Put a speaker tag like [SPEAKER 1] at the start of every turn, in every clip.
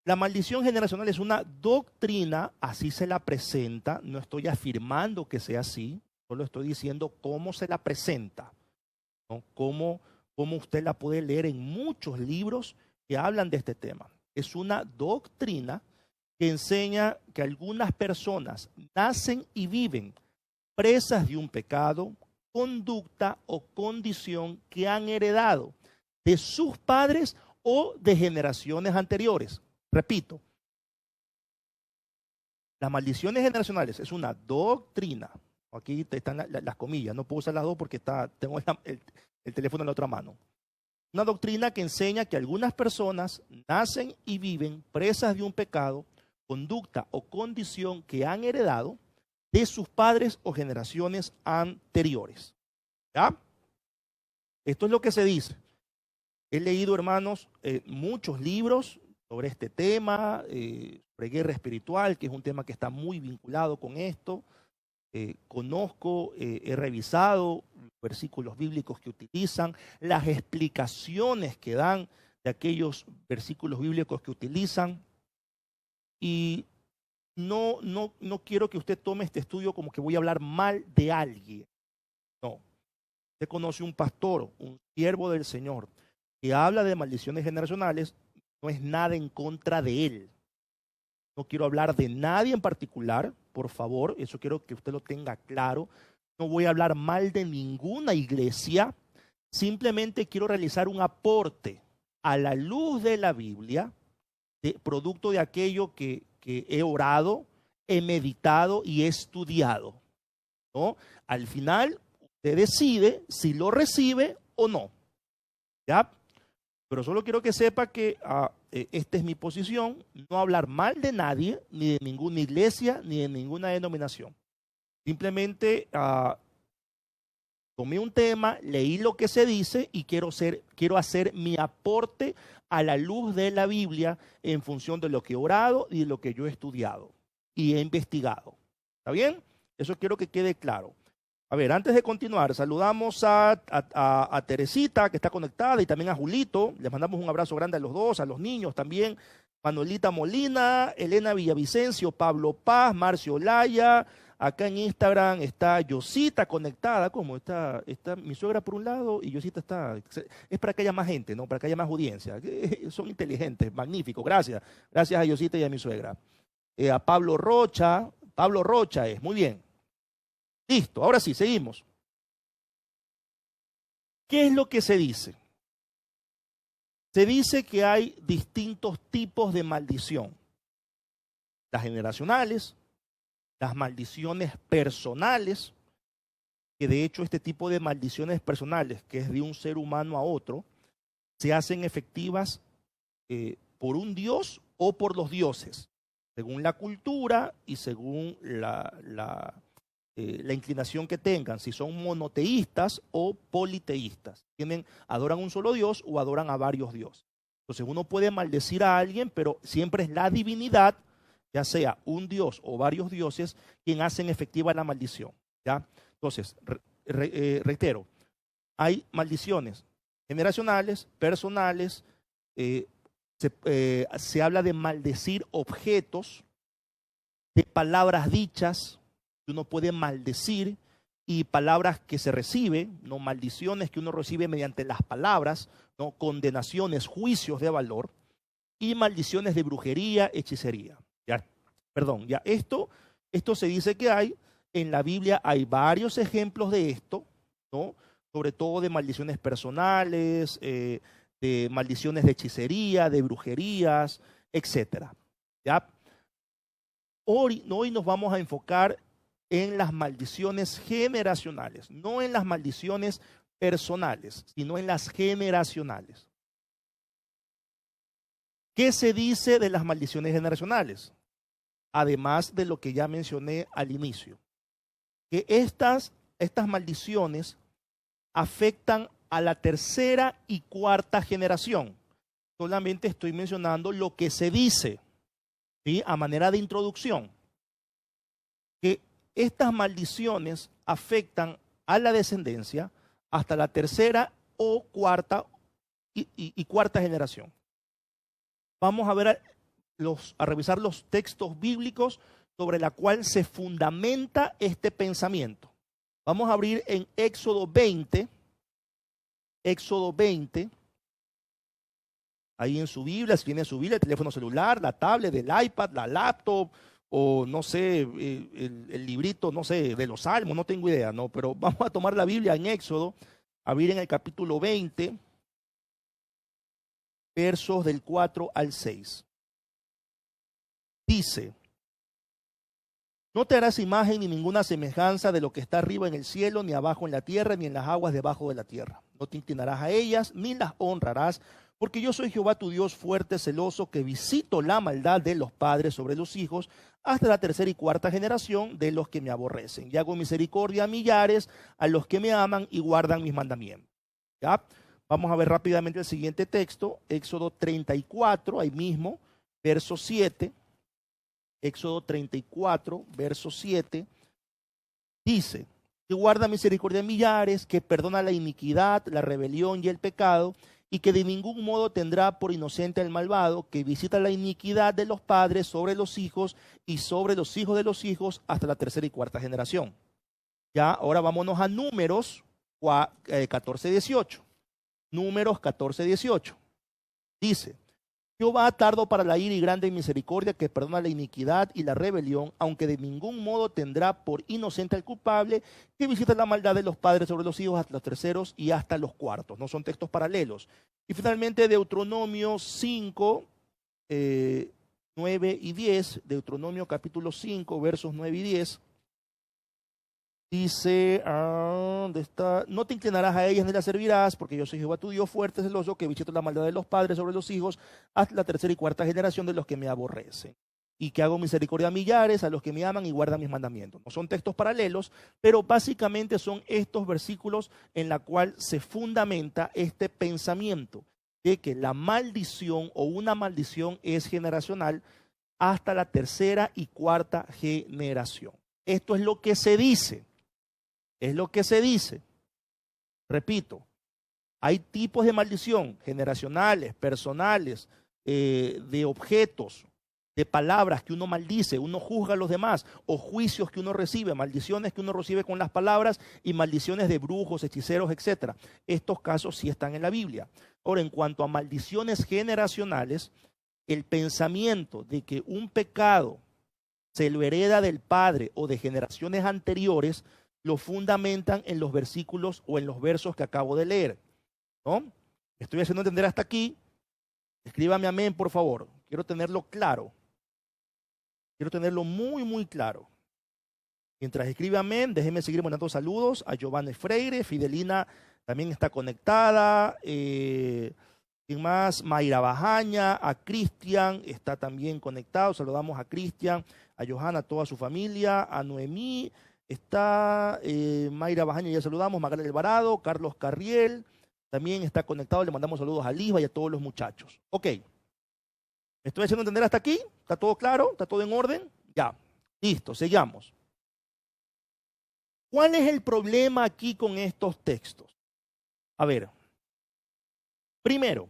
[SPEAKER 1] La maldición generacional es una doctrina, así se la presenta, no estoy afirmando que sea así, solo estoy diciendo cómo se la presenta, ¿no? Cómo usted la puede leer en muchos libros que hablan de este tema. Es una doctrina que enseña que algunas personas nacen y viven presas de un pecado, conducta o condición que han heredado de sus padres o de generaciones anteriores. Repito, las maldiciones generacionales es una doctrina. Aquí están las comillas, no puedo usar las dos porque tengo el teléfono en la otra mano. Una doctrina que enseña que algunas personas nacen y viven presas de un pecado, conducta o condición que han heredado de sus padres o generaciones anteriores. ¿Ya? Esto es lo que se dice. He leído, hermanos, muchos libros sobre este tema, sobre guerra espiritual, que es un tema que está muy vinculado con esto. Conozco, he revisado los versículos bíblicos que utilizan, las explicaciones que dan de aquellos versículos bíblicos que utilizan. Y no quiero que usted tome este estudio como que voy a hablar mal de alguien. No. Usted conoce un pastor, un siervo del Señor, que habla de maldiciones generacionales, no es nada en contra de él. No quiero hablar de nadie en particular, por favor, eso quiero que usted lo tenga claro. No voy a hablar mal de ninguna iglesia, simplemente quiero realizar un aporte a la luz de la Biblia, producto de aquello que he orado, he meditado y he estudiado, ¿no? Al final, usted decide si lo recibe o no, ¿ya? Pero solo quiero que sepa que esta es mi posición, no hablar mal de nadie, ni de ninguna iglesia, ni de ninguna denominación. Simplemente tomé un tema, leí lo que se dice y quiero hacer mi aporte a la luz de la Biblia en función de lo que he orado y de lo que yo he estudiado y he investigado. ¿Está bien? Eso quiero que quede claro. A ver, antes de continuar, saludamos a Teresita, que está conectada, y también a Julito. Les mandamos un abrazo grande a los dos, a los niños también. Manuelita Molina, Elena Villavicencio, Pablo Paz, Marcio Olaya. Acá en Instagram está Yosita conectada. ¿Cómo? Está mi suegra por un lado y Yosita está... Es para que haya más gente, ¿no? Para que haya más audiencia. Son inteligentes, magníficos. Gracias. Gracias a Yosita y a mi suegra. A Pablo Rocha. Pablo Rocha es. Muy bien. Listo, ahora sí, seguimos. ¿Qué es lo que se dice? Se dice que hay distintos tipos de maldición. Las generacionales, las maldiciones personales, que de hecho este tipo de maldiciones personales, que es de un ser humano a otro, se hacen efectivas por un dios o por los dioses, según la cultura y según la inclinación que tengan, si son monoteístas o politeístas. Adoran un solo Dios o adoran a varios dioses. Entonces uno puede maldecir a alguien, pero siempre es la divinidad, ya sea un dios o varios dioses, quien hacen efectiva la maldición. ¿Ya? Entonces, reitero, hay maldiciones generacionales, personales, se habla de maldecir objetos, de palabras dichas, uno puede maldecir, y palabras que se reciben, no maldiciones que uno recibe mediante las palabras, no condenaciones, juicios de valor, y maldiciones de brujería, hechicería. Ya, perdón, ya esto se dice que hay en la Biblia, hay varios ejemplos de esto, ¿no? Sobre todo de maldiciones personales, de maldiciones de hechicería, de brujerías, etcétera. ¿Ya? Hoy nos vamos a enfocar en las maldiciones generacionales, no en las maldiciones personales, sino en las generacionales. ¿Qué se dice de las maldiciones generacionales? Además de lo que ya mencioné al inicio, que estas maldiciones afectan a la tercera y cuarta generación. Solamente estoy mencionando lo que se dice, ¿sí? A manera de introducción, que estas maldiciones afectan a la descendencia hasta la tercera o cuarta y cuarta generación. Vamos a ver a revisar los textos bíblicos sobre la cual se fundamenta este pensamiento. Vamos a abrir en Éxodo 20, ahí en su Biblia, si tiene su Biblia, el teléfono celular, la tablet, el iPad, la laptop, o no sé, el librito, no sé, de los Salmos, no tengo idea, ¿no? Pero vamos a tomar la Biblia en Éxodo, abrir en el capítulo 20, versos del 4 al 6. Dice: no te harás imagen ni ninguna semejanza de lo que está arriba en el cielo, ni abajo en la tierra, ni en las aguas debajo de la tierra. No te inclinarás a ellas, ni las honrarás, porque yo soy Jehová tu Dios fuerte, celoso, que visito la maldad de los padres sobre los hijos, hasta la tercera y cuarta generación de los que me aborrecen. Y hago misericordia a millares, a los que me aman y guardan mis mandamientos. ¿Ya? Vamos a ver rápidamente el siguiente texto, Éxodo 34, ahí mismo, verso 7. Éxodo 34, verso 7, dice: que guarda misericordia a millares, que perdona la iniquidad, la rebelión y el pecado, y que de ningún modo tendrá por inocente al malvado, que visita la iniquidad de los padres sobre los hijos y sobre los hijos de los hijos hasta la tercera y cuarta generación. Ya, ahora vámonos a Números 14, 18. Números 14, 18. Dice: Jehová tardo para la ira y grande en misericordia, que perdona la iniquidad y la rebelión, aunque de ningún modo tendrá por inocente al culpable, que visita la maldad de los padres sobre los hijos hasta los terceros y hasta los cuartos. No son textos paralelos. Y finalmente Deuteronomio 5, 9 y 10, Deuteronomio capítulo 5, versos 9 y 10. Dice, ¿dónde está? No te inclinarás a ellas ni las servirás, porque yo soy Jehová tu Dios fuerte, celoso, que visito la maldad de los padres sobre los hijos hasta la tercera y cuarta generación de los que me aborrecen. Y que hago misericordia a millares, a los que me aman y guardan mis mandamientos. No son textos paralelos, pero básicamente son estos versículos en la cual se fundamenta este pensamiento de que la maldición o una maldición es generacional hasta la tercera y cuarta generación. Esto es lo que se dice. Es lo que se dice. Repito, hay tipos de maldición generacionales, personales, de objetos, de palabras que uno maldice, uno juzga a los demás, o juicios que uno recibe, maldiciones que uno recibe con las palabras y maldiciones de brujos, hechiceros, etc. Estos casos sí están en la Biblia. Ahora, en cuanto a maldiciones generacionales, el pensamiento de que un pecado se lo hereda del padre o de generaciones anteriores, lo fundamentan en los versículos o en los versos que acabo de leer, ¿no? Estoy haciendo entender hasta aquí. Escríbame amén, por favor. Quiero tenerlo claro. Quiero tenerlo muy, muy claro. Mientras escribe amén, déjenme seguir mandando saludos a Giovanni Freire. Fidelina también está conectada. ¿Quién más? Mayra Bajaña, a Cristian está también conectado. Saludamos a Cristian, a Johanna, a toda su familia, a Noemí. Está Mayra Bajaña, ya saludamos, Magdalena Alvarado, Carlos Carriel, también está conectado, le mandamos saludos a Lisba y a todos los muchachos. Ok, ¿me estoy haciendo entender hasta aquí? ¿Está todo claro? ¿Está todo en orden? Ya, listo, sigamos. ¿Cuál es el problema aquí con estos textos? A ver, primero,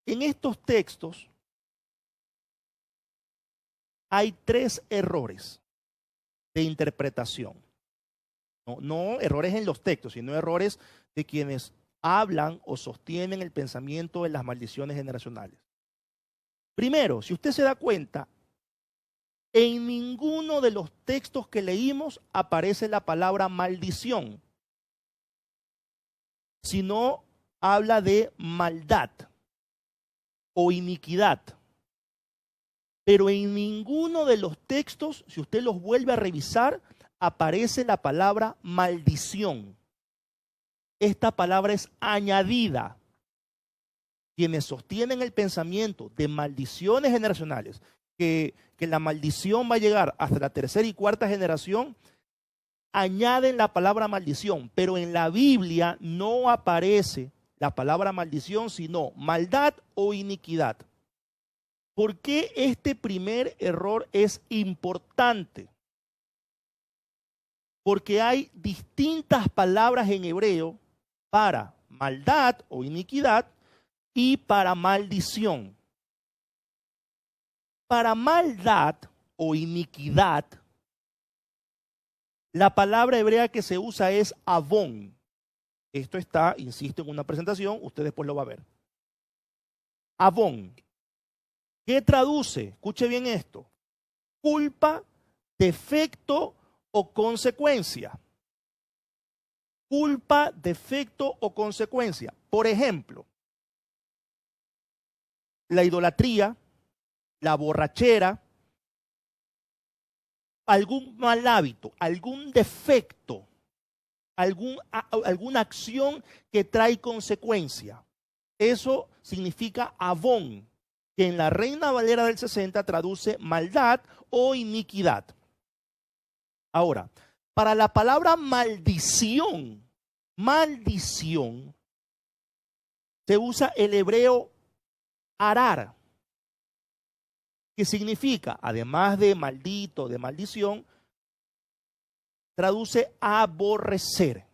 [SPEAKER 1] en estos textos hay 3 errores de interpretación. No errores en los textos, sino errores de quienes hablan o sostienen el pensamiento de las maldiciones generacionales. Primero, si usted se da cuenta, en ninguno de los textos que leímos aparece la palabra maldición, sino habla de maldad o iniquidad. Pero en ninguno de los textos, si usted los vuelve a revisar, aparece la palabra maldición. Esta palabra es añadida. Quienes sostienen el pensamiento de maldiciones generacionales, que la maldición va a llegar hasta la tercera y cuarta generación, añaden la palabra maldición, pero en la Biblia no aparece la palabra maldición, sino maldad o iniquidad. ¿Por qué este primer error es importante? porque hay distintas palabras en hebreo para maldad o iniquidad y para maldición. Para maldad o iniquidad, la palabra hebrea que se usa es avón. Esto está, insisto, en una presentación, usted después lo va a ver. Avón. ¿Qué traduce? Escuche bien esto. Culpa, defecto o consecuencia. Culpa, defecto o consecuencia. Por ejemplo, la idolatría, la borrachera, algún mal hábito, algún defecto, alguna acción que trae consecuencia. Eso significa avón, que en la Reina Valera del 60 traduce maldad o iniquidad. Ahora, para la palabra maldición, se usa el hebreo arar, que significa, además de maldito, de maldición, traduce aborrecer.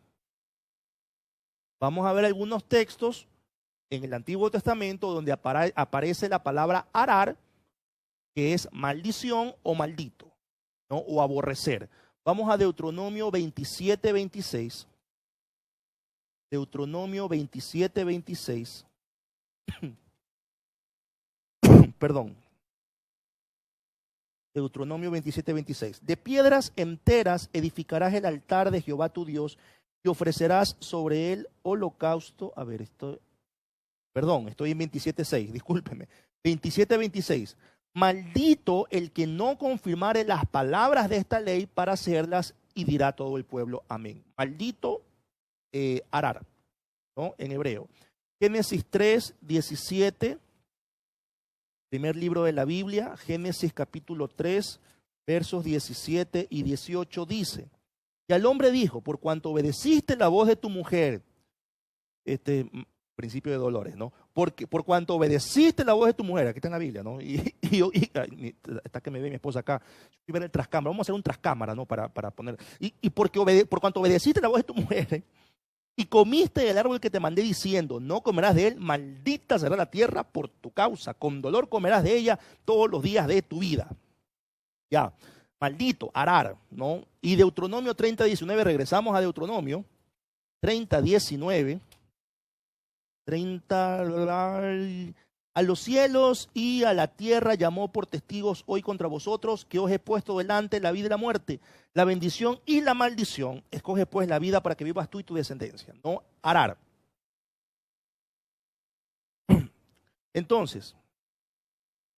[SPEAKER 1] Vamos a ver algunos textos en el Antiguo Testamento donde aparece la palabra arar, que es maldición o maldito, ¿no? O aborrecer. Vamos a Deuteronomio 27, 26. Deuteronomio 27, 26. Perdón. Deuteronomio 27, 26. De piedras enteras edificarás el altar de Jehová tu Dios y ofrecerás sobre él holocausto. A ver, estoy en 27, 6, discúlpeme. 27, 26. Maldito el que no confirmare las palabras de esta ley para hacerlas, y dirá todo el pueblo amén. Maldito arar, ¿no? En hebreo. Génesis 3, 17. Primer libro de la Biblia, Génesis capítulo 3, versos 17 y 18 dice: y al hombre dijo, por cuanto obedeciste la voz de tu mujer, principio de dolores, ¿no? Por cuanto obedeciste la voz de tu mujer, aquí está en la Biblia, ¿no? Está que me ve mi esposa acá, yo ver el trascámara, vamos a hacer un trascámara, ¿no? Para poner, por cuanto obedeciste la voz de tu mujer, y comiste del árbol que te mandé diciendo, no comerás de él, maldita será la tierra por tu causa, con dolor comerás de ella todos los días de tu vida. Ya, maldito, arar, ¿no? Y Deuteronomio 30, 19, regresamos a Deuteronomio 30, 19. 30, a los cielos y a la tierra llamó por testigos hoy contra vosotros, que os he puesto delante la vida y la muerte, la bendición y la maldición. Escoge pues la vida para que vivas tú y tu descendencia. No arar. Entonces,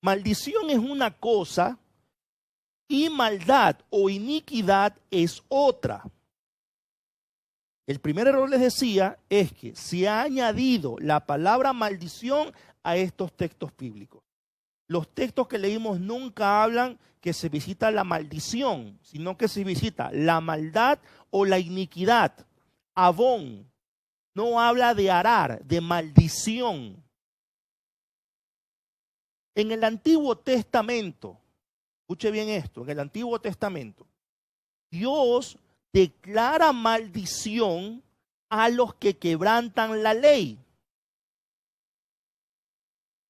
[SPEAKER 1] maldición es una cosa y maldad o iniquidad es otra. El primer error, les decía, es que se ha añadido la palabra maldición a estos textos bíblicos. Los textos que leímos nunca hablan que se visita la maldición, sino que se visita la maldad o la iniquidad. Avón no habla de arar, de maldición. En el Antiguo Testamento, escuche bien esto, en el Antiguo Testamento, Dios declara maldición a los que quebrantan la ley.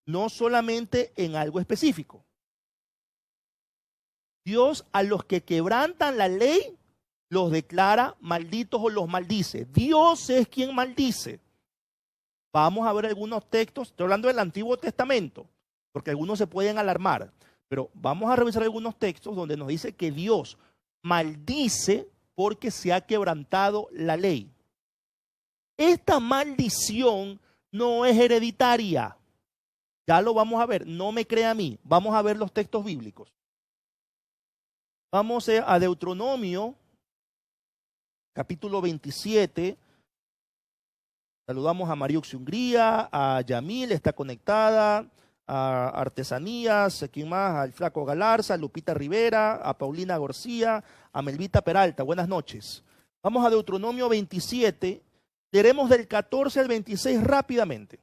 [SPEAKER 1] No solamente en algo específico. Dios a los que quebrantan la ley los declara malditos o los maldice. Dios es quien maldice. Vamos a ver algunos textos, estoy hablando del Antiguo Testamento, porque algunos se pueden alarmar, pero vamos a revisar algunos textos donde nos dice que Dios maldice porque se ha quebrantado la ley. Esta maldición no es hereditaria. Ya lo vamos a ver, no me crea a mí. Vamos a ver los textos bíblicos. Vamos a Deuteronomio, capítulo 27. Saludamos a Mariuxi Hungría, a Yamil, está conectada, a Artesanías, ¿quién más? Al Flaco Galarza, a Lupita Rivera, a Paulina García, a Melvita Peralta. Buenas noches. Vamos a Deuteronomio 27. Leeremos del 14 al 26 rápidamente.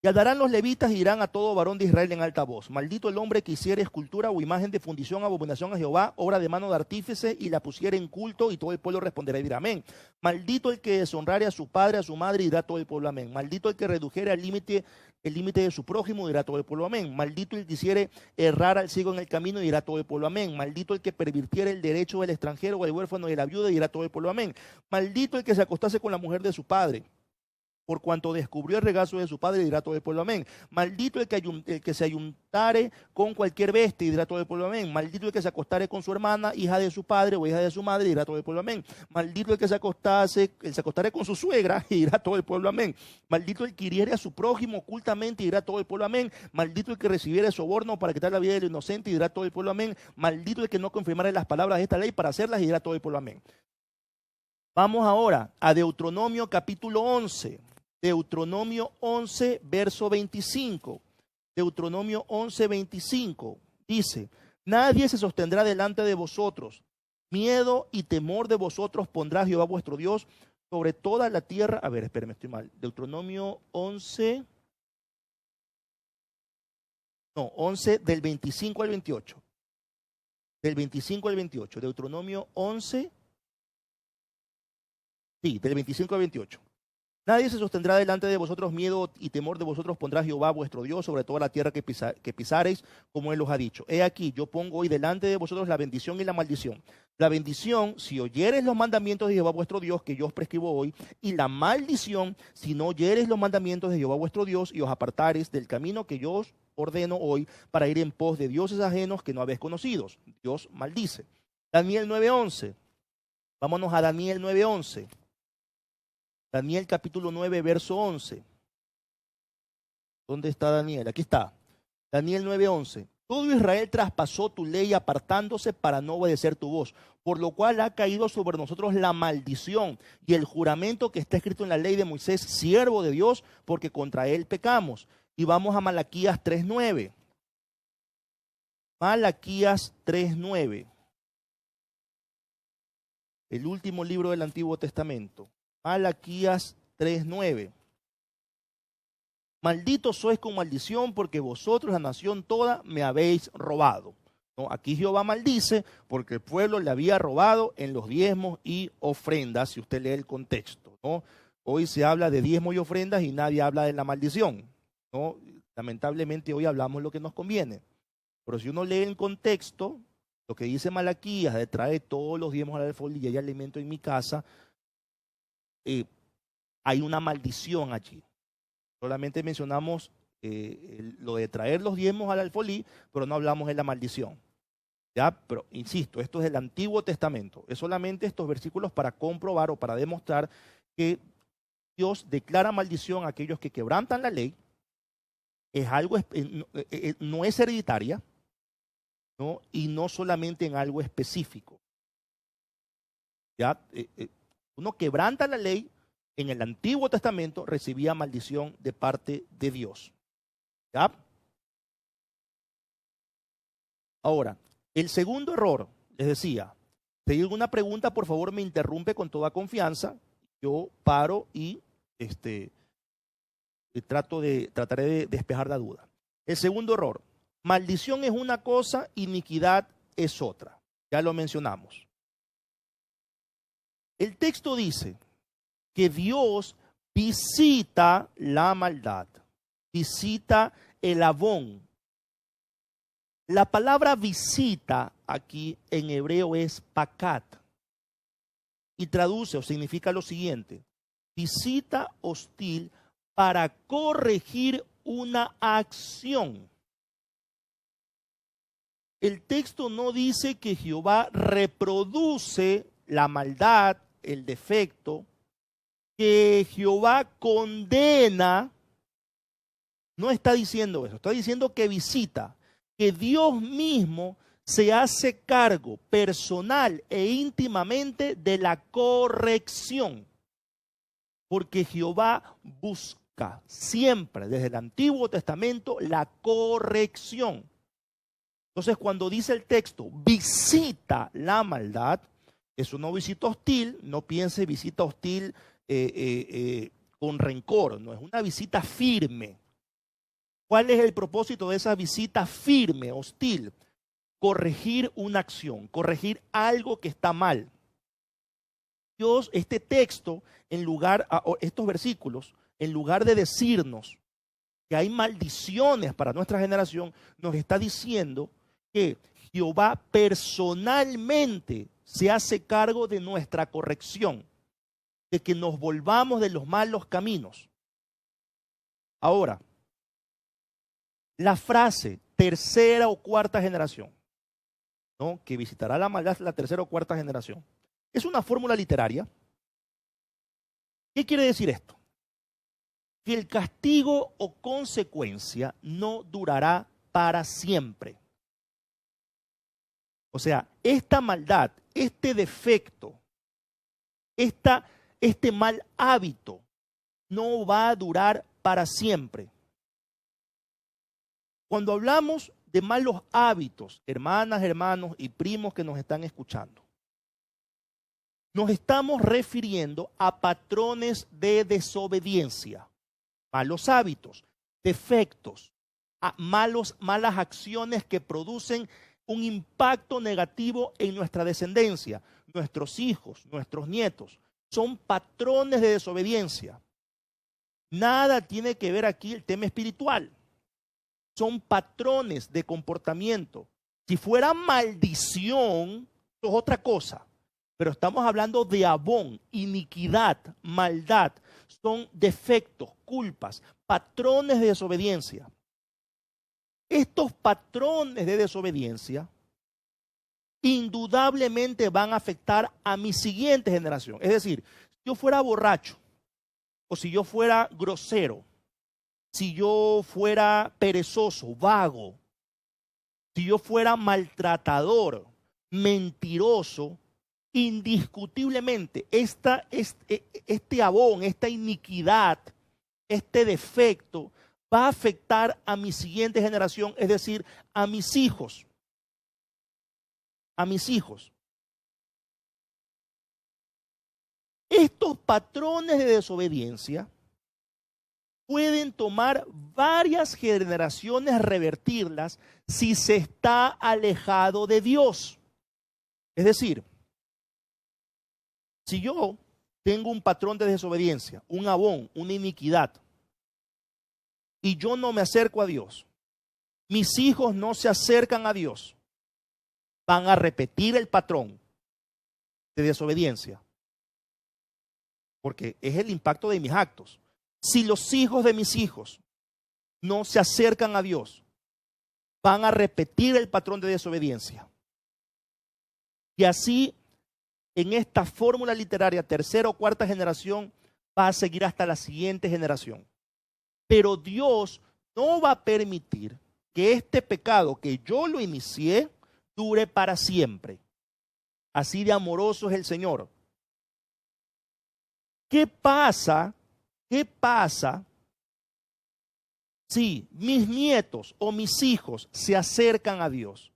[SPEAKER 1] Y andarán los levitas y dirán a todo varón de Israel en alta voz: maldito el hombre que hiciere escultura o imagen de fundición, abominación a Jehová, obra de mano de artífice, y la pusiere en culto, y todo el pueblo responderá y dirá amén. Maldito el que deshonrare a su padre, a su madre, y dirá todo el pueblo amén. Maldito el que redujere al límite el límite de su prójimo, dirá todo el pueblo amén. Maldito el que hiciere errar al ciego en el camino, dirá todo el pueblo amén. Maldito el que pervirtiere el derecho del extranjero o del huérfano y de la viuda, dirá todo el pueblo amén. Maldito el que se acostase con la mujer de su padre, por cuanto descubrió el regazo de su padre, dirá todo el pueblo amén. Maldito el que se ayuntare con cualquier bestia, dirá todo el pueblo amén. Maldito el que se acostare con su hermana, hija de su padre o hija de su madre, dirá todo el pueblo amén. Maldito el que se acostare con su suegra, y dirá todo el pueblo amén. Maldito el que hiriere a su prójimo ocultamente, y dirá todo el pueblo amén. Maldito el que recibiere soborno para quitar la vida del inocente, y dirá todo el pueblo amén. Maldito el que no confirmare las palabras de esta ley para hacerlas, y dirá todo el pueblo amén. Vamos ahora a Deuteronomio capítulo 11. Deuteronomio 11, verso 25. Deuteronomio 11, 25. Dice: nadie se sostendrá delante de vosotros. Miedo y temor de vosotros pondrá Jehová vuestro Dios sobre toda la tierra. A ver, espérenme, estoy mal. Deuteronomio 11. No, 11 del 25 al 28. Del 25 al 28. Deuteronomio 11. Sí, del 25 al 28. Nadie se sostendrá delante de vosotros, miedo y temor de vosotros pondrá Jehová vuestro Dios sobre toda la tierra que pisareis, como Él os ha dicho. He aquí, yo pongo hoy delante de vosotros la bendición y la maldición. La bendición, si oyeres los mandamientos de Jehová vuestro Dios, que yo os prescribo hoy, y la maldición, si no oyeres los mandamientos de Jehová vuestro Dios, y os apartares del camino que yo os ordeno hoy, para ir en pos de dioses ajenos que no habéis conocidos. Dios maldice. Daniel 9:11. Vámonos a Daniel 9:11. Daniel capítulo 9, verso 11. ¿Dónde está Daniel? Aquí está. Daniel 9:11. Todo Israel traspasó tu ley apartándose para no obedecer tu voz, por lo cual ha caído sobre nosotros la maldición y el juramento que está escrito en la ley de Moisés, siervo de Dios, porque contra él pecamos. Y vamos a Malaquías 3:9. Malaquías 3:9. El último libro del Antiguo Testamento. Malaquías 3:9. Malditos sois con maldición, porque vosotros, la nación toda, me habéis robado. ¿No? Aquí Jehová maldice porque el pueblo le había robado en los diezmos y ofrendas, si usted lee el contexto, ¿no? Hoy se habla de diezmos y ofrendas y nadie habla de la maldición, ¿no? Lamentablemente hoy hablamos lo que nos conviene. Pero si uno lee el contexto, lo que dice Malaquías de traer todos los diezmos al alfolí y hay alimento en mi casa, hay una maldición allí. Solamente mencionamos lo de traer los diezmos al alfolí, pero no hablamos de la maldición. ¿Ya? Pero insisto, esto es el Antiguo Testamento. Es solamente estos versículos para comprobar o para demostrar que Dios declara maldición a aquellos que quebrantan la ley. Es algo, no es hereditaria, ¿no? Y no solamente en algo específico. ¿Ya? Uno quebranta la ley, en el Antiguo Testamento recibía maldición de parte de Dios. ¿Ya? Ahora, el segundo error, les decía, si hay alguna pregunta, por favor me interrumpe con toda confianza. Yo paro y trataré de despejar la duda. El segundo error, maldición es una cosa, iniquidad es otra. Ya lo mencionamos. El texto dice que Dios visita la maldad, visita el avón. La palabra visita aquí en hebreo es pacat y traduce o significa lo siguiente: visita hostil para corregir una acción. El texto no dice que Jehová reproduce la maldad, el defecto, que Jehová condena. No está diciendo eso, está diciendo que visita, que Dios mismo se hace cargo personal e íntimamente de la corrección. Porque Jehová busca siempre, desde el Antiguo Testamento, la corrección. Entonces, cuando dice el texto, visita la maldad, es una visita hostil, no piense visita hostil con rencor, no es una visita firme, ¿Cuál es el propósito de esa visita firme, hostil? Corregir una acción, corregir algo que está mal. Dios, este texto, estos versículos, en lugar de decirnos que hay maldiciones para nuestra generación, nos está diciendo que Jehová personalmente se hace cargo de nuestra corrección, de que nos volvamos de los malos caminos. Ahora, la frase tercera o cuarta generación, ¿no?, que visitará la maldad la tercera o cuarta generación, es una fórmula literaria. ¿Qué quiere decir esto? Que el castigo o consecuencia no durará para siempre. O sea, esta maldad, este defecto, este mal hábito no va a durar para siempre. Cuando hablamos de malos hábitos, hermanas, hermanos y primos que nos están escuchando, nos estamos refiriendo a patrones de desobediencia, malos hábitos, defectos, a malas acciones que producen un impacto negativo en nuestra descendencia, nuestros hijos, nuestros nietos. Son patrones de desobediencia. Nada tiene que ver aquí el tema espiritual. Son patrones de comportamiento. Si fuera maldición, eso es otra cosa. Pero estamos hablando de abón, iniquidad, maldad. Son defectos, culpas, patrones de desobediencia. Estos patrones de desobediencia indudablemente van a afectar a mi siguiente generación. Es decir, si yo fuera borracho, o si yo fuera grosero, si yo fuera perezoso, vago, si yo fuera maltratador, mentiroso, indiscutiblemente este abón, esta iniquidad, este defecto va a afectar a mi siguiente generación, es decir, a mis hijos. A mis hijos. Estos patrones de desobediencia pueden tomar varias generaciones revertirlas si se está alejado de Dios. Es decir, si yo tengo un patrón de desobediencia, un abón, una iniquidad, y yo no me acerco a Dios, mis hijos no se acercan a Dios, van a repetir el patrón de desobediencia, porque es el impacto de mis actos. Si los hijos de mis hijos no se acercan a Dios, van a repetir el patrón de desobediencia. Y así, en esta fórmula literaria, tercera o cuarta generación, va a seguir hasta la siguiente generación. Pero Dios no va a permitir que este pecado que yo lo inicié dure para siempre. Así de amoroso es el Señor. ¿Qué pasa? ¿Qué pasa si mis nietos o mis hijos se acercan a Dios?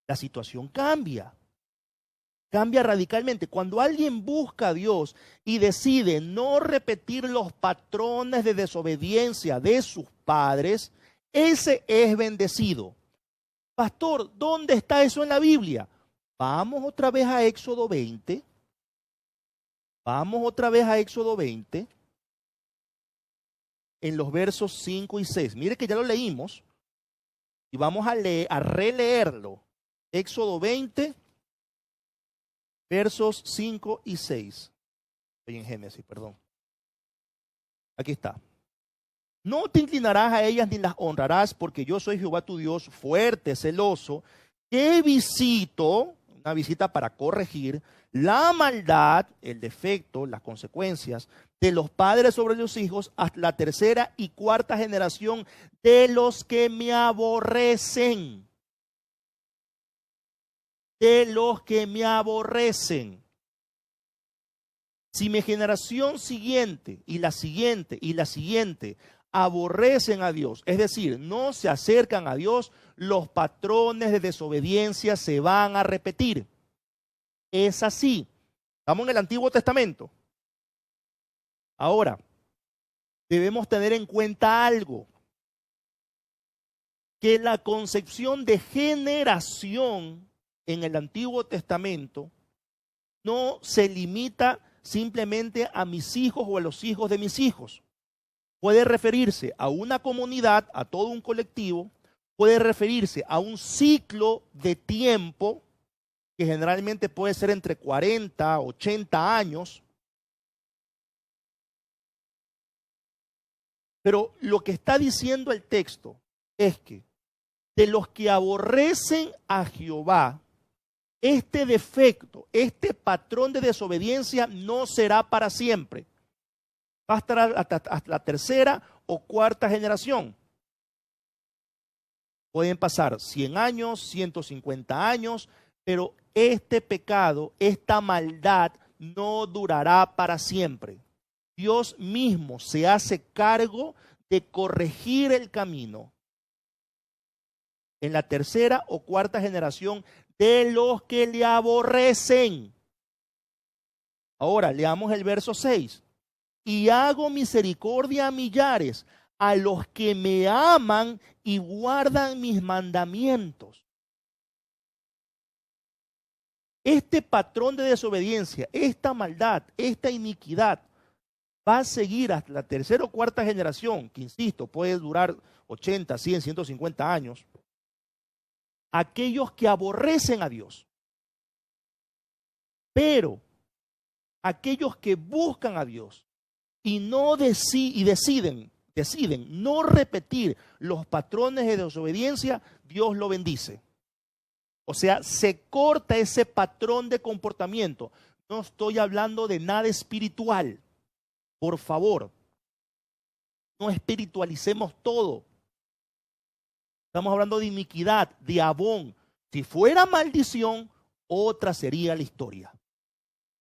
[SPEAKER 1] La situación cambia. Cambia radicalmente. Cuando alguien busca a Dios y decide no repetir los patrones de desobediencia de sus padres, ese es bendecido. Pastor, ¿dónde está eso en la Biblia? Vamos otra vez a Éxodo 20. Vamos otra vez a Éxodo 20. En los versos 5 y 6. Mire que ya lo leímos. Y vamos a releerlo. Éxodo 20. Versos 5 y 6. Estoy en Génesis, perdón. Aquí está. No te inclinarás a ellas ni las honrarás, porque yo soy Jehová tu Dios, fuerte, celoso, que visito, una visita para corregir, la maldad, el defecto, las consecuencias de los padres sobre los hijos hasta la tercera y cuarta generación de los que me aborrecen. De los que me aborrecen. Si mi generación siguiente y la siguiente y la siguiente aborrecen a Dios, es decir, no se acercan a Dios, los patrones de desobediencia se van a repetir. Es así. Estamos en el Antiguo Testamento. Ahora, debemos tener en cuenta algo. que la concepción de generación en el Antiguo Testamento no se limita simplemente a mis hijos o a los hijos de mis hijos. Puede referirse a una comunidad, a todo un colectivo, puede referirse a un ciclo de tiempo que generalmente puede ser entre 40, 80 años. Pero lo que está diciendo el texto es que de los que aborrecen a Jehová, este defecto, este patrón de desobediencia no será para siempre. Va a estar hasta la tercera o cuarta generación. Pueden pasar 100 años, 150 años, pero este pecado, esta maldad no durará para siempre. Dios mismo se hace cargo de corregir el camino en la tercera o cuarta generación de los que le aborrecen. Ahora, leamos el verso 6. Y hago misericordia a millares, a los que me aman y guardan mis mandamientos. Este patrón de desobediencia, esta maldad, esta iniquidad, va a seguir hasta la tercera o cuarta generación, que insisto, puede durar 80, 100, 150 años. Aquellos que aborrecen a Dios. Pero aquellos que buscan a Dios y no deciden no repetir los patrones de desobediencia, Dios lo bendice. O sea, se corta ese patrón de comportamiento. No estoy hablando de nada espiritual. Por favor, no espiritualicemos todo. Estamos hablando de iniquidad, de abón. Si fuera maldición, otra sería la historia.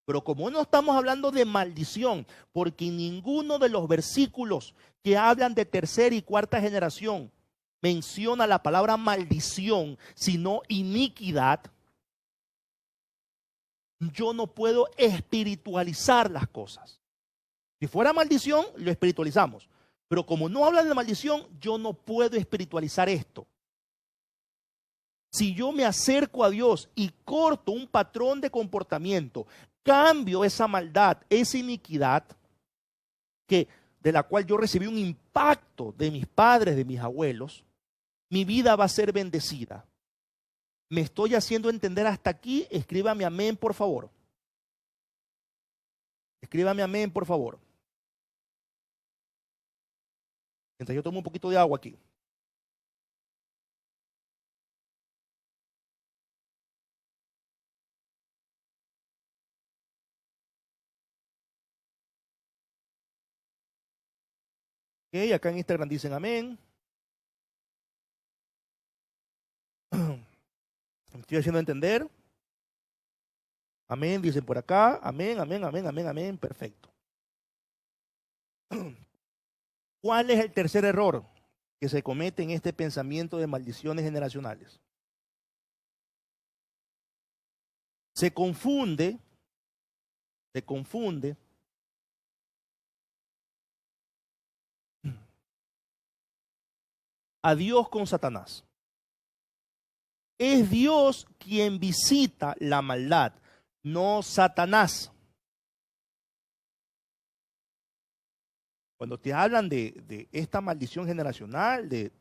[SPEAKER 1] Pero como no estamos hablando de maldición, porque ninguno de los versículos que hablan de tercera y cuarta generación menciona la palabra maldición, sino iniquidad, yo no puedo espiritualizar las cosas. Si fuera maldición, lo espiritualizamos. Pero como no habla de maldición, yo no puedo espiritualizar esto. Si yo me acerco a Dios y corto un patrón de comportamiento, cambio esa maldad, esa iniquidad, de la cual yo recibí un impacto de mis padres, de mis abuelos, mi vida va a ser bendecida. ¿Me estoy haciendo entender hasta aquí? Escríbame amén, por favor. Escríbame amén, por favor. Mientras yo tomo un poquito de agua aquí. Ok, acá en Instagram dicen amén. ¿Me estoy haciendo entender? Amén, dicen por acá. Amén, amén, amén, amén, amén. Perfecto. ¿Cuál es el tercer error que se comete en este pensamiento de maldiciones generacionales? Se confunde a Dios con Satanás. Es Dios quien visita la maldad, no Satanás. Cuando te hablan de esta maldición generacional, de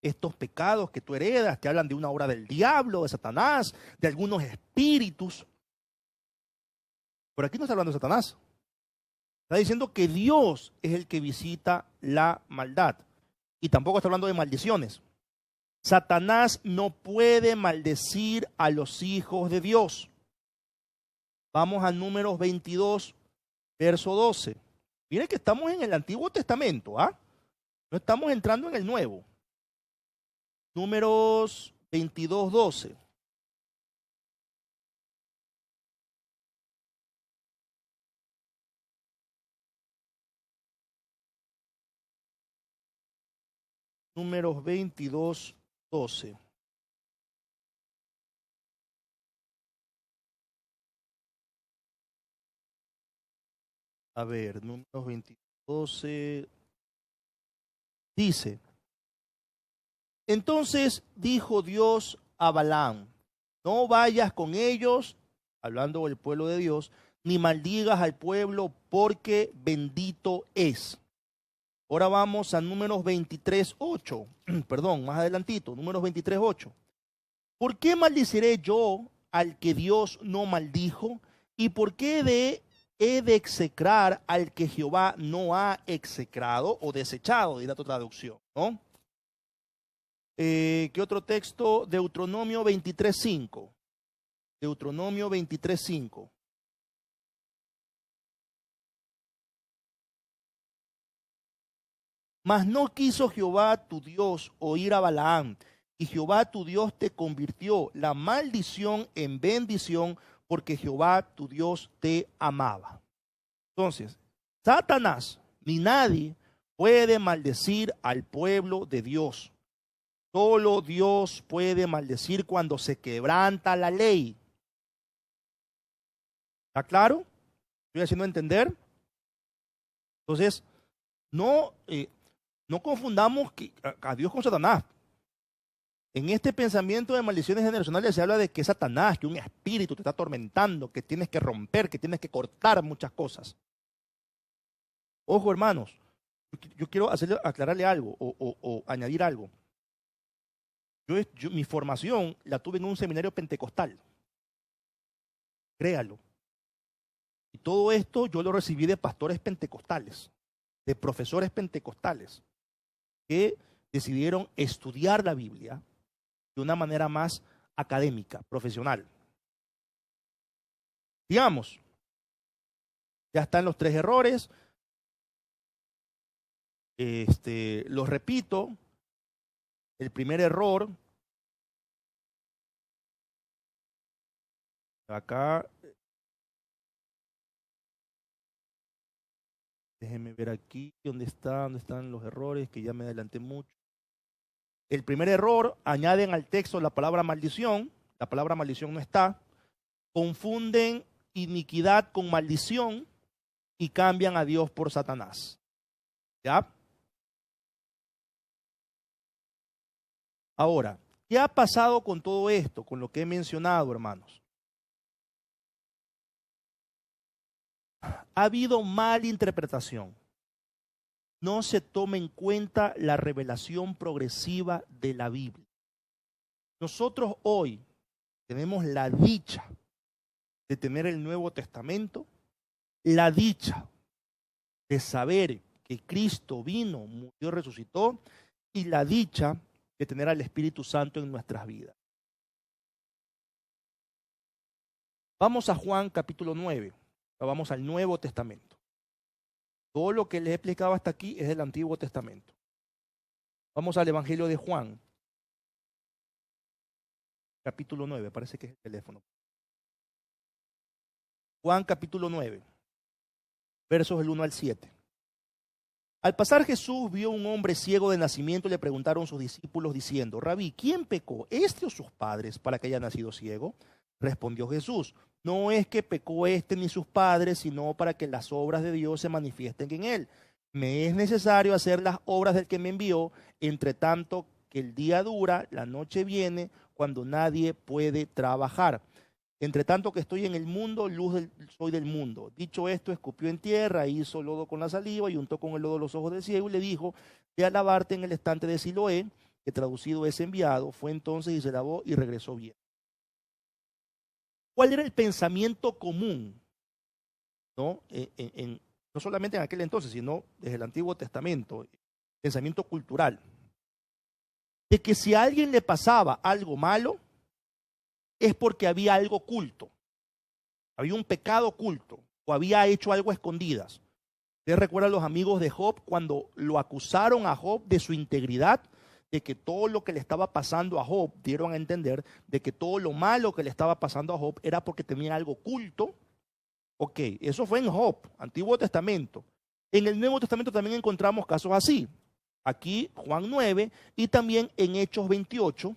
[SPEAKER 1] estos pecados que tú heredas, te hablan de una obra del diablo, de Satanás, de algunos espíritus. Pero aquí no está hablando de Satanás. Está diciendo que Dios es el que visita la maldad. Y tampoco está hablando de maldiciones. Satanás no puede maldecir a los hijos de Dios. Vamos a Números 22, verso 12. Miren que estamos en el Antiguo Testamento, ¿ah? No estamos entrando en el Nuevo. Números 22, 12. Números 22, 12. A ver, Números 22, 12. Dice, Entonces dijo Dios a Balaam, no vayas con ellos, hablando del pueblo de Dios, ni maldigas al pueblo, porque bendito es. Ahora vamos a Números 23:8, perdón, más adelantito, Números 23:8. ¿Por qué maldiciré yo al que Dios no maldijo? ¿Y por qué he de execrar al que Jehová no ha execrado o desechado? Dirá tu traducción, ¿no? ¿Qué otro texto? Deuteronomio 23:5. Deuteronomio 23:5. Mas no quiso Jehová tu Dios oír a Balaam, y Jehová tu Dios te convirtió la maldición en bendición, porque Jehová tu Dios te amaba. Entonces, Satanás ni nadie puede maldecir al pueblo de Dios. Solo Dios puede maldecir cuando se quebranta la ley. ¿Está claro? ¿Estoy haciendo entender? Entonces, no confundamos a Dios con Satanás. En este pensamiento de maldiciones generacionales se habla de que Satanás, que un espíritu te está atormentando, que tienes que romper, que tienes que cortar muchas cosas. Ojo, hermanos, yo quiero aclararle algo o añadir algo. Mi formación la tuve en un seminario pentecostal. Créalo. Y todo esto yo lo recibí de pastores pentecostales, de profesores pentecostales, que decidieron estudiar la Biblia de una manera más académica, profesional. Digamos, ya están los 3 errores. Los repito. El primer error, acá, déjenme ver aquí dónde están los errores, que ya me adelanté mucho. El primer error, añaden al texto la palabra maldición no está, confunden iniquidad con maldición y cambian a Dios por Satanás. ¿Ya? Ahora, ¿qué ha pasado con todo esto, con lo que he mencionado, hermanos? Ha habido malinterpretación. No se toma en cuenta la revelación progresiva de la Biblia. Nosotros hoy tenemos la dicha de tener el Nuevo Testamento, la dicha de saber que Cristo vino, murió, resucitó, y la dicha de tener al Espíritu Santo en nuestras vidas. Vamos a Juan capítulo 9, vamos al Nuevo Testamento. Todo lo que les he explicado hasta aquí es del Antiguo Testamento. Vamos al Evangelio de Juan, capítulo 9, parece que es el teléfono. Juan capítulo 9, versos del 1 al 7. Al pasar Jesús vio un hombre ciego de nacimiento y le preguntaron sus discípulos diciendo: Rabí, ¿quién pecó, este o sus padres, para que haya nacido ciego? Respondió Jesús: no es que pecó este ni sus padres, sino para que las obras de Dios se manifiesten en él. Me es necesario hacer las obras del que me envió, entre tanto que el día dura, la noche viene, cuando nadie puede trabajar. Entre tanto que estoy en el mundo, soy del mundo. Dicho esto, escupió en tierra, hizo lodo con la saliva y untó con el lodo los ojos del ciego y le dijo: ve a lavarte en el estante de Siloé, que traducido es enviado. Fue entonces y se lavó y regresó bien. ¿Cuál era el pensamiento común? ¿No? No solamente en aquel entonces, sino desde el Antiguo Testamento, pensamiento cultural, de que si a alguien le pasaba algo malo, es porque había algo oculto, había un pecado oculto, o había hecho algo a escondidas. ¿Ustedes recuerdan los amigos de Job cuando lo acusaron a Job de su integridad? De que todo lo que le estaba pasando a Job, dieron a entender de que todo lo malo que le estaba pasando a Job era porque tenía algo oculto. Ok, eso fue en Job, Antiguo Testamento. En el Nuevo Testamento también encontramos casos así. Aquí Juan 9 y también en Hechos 28.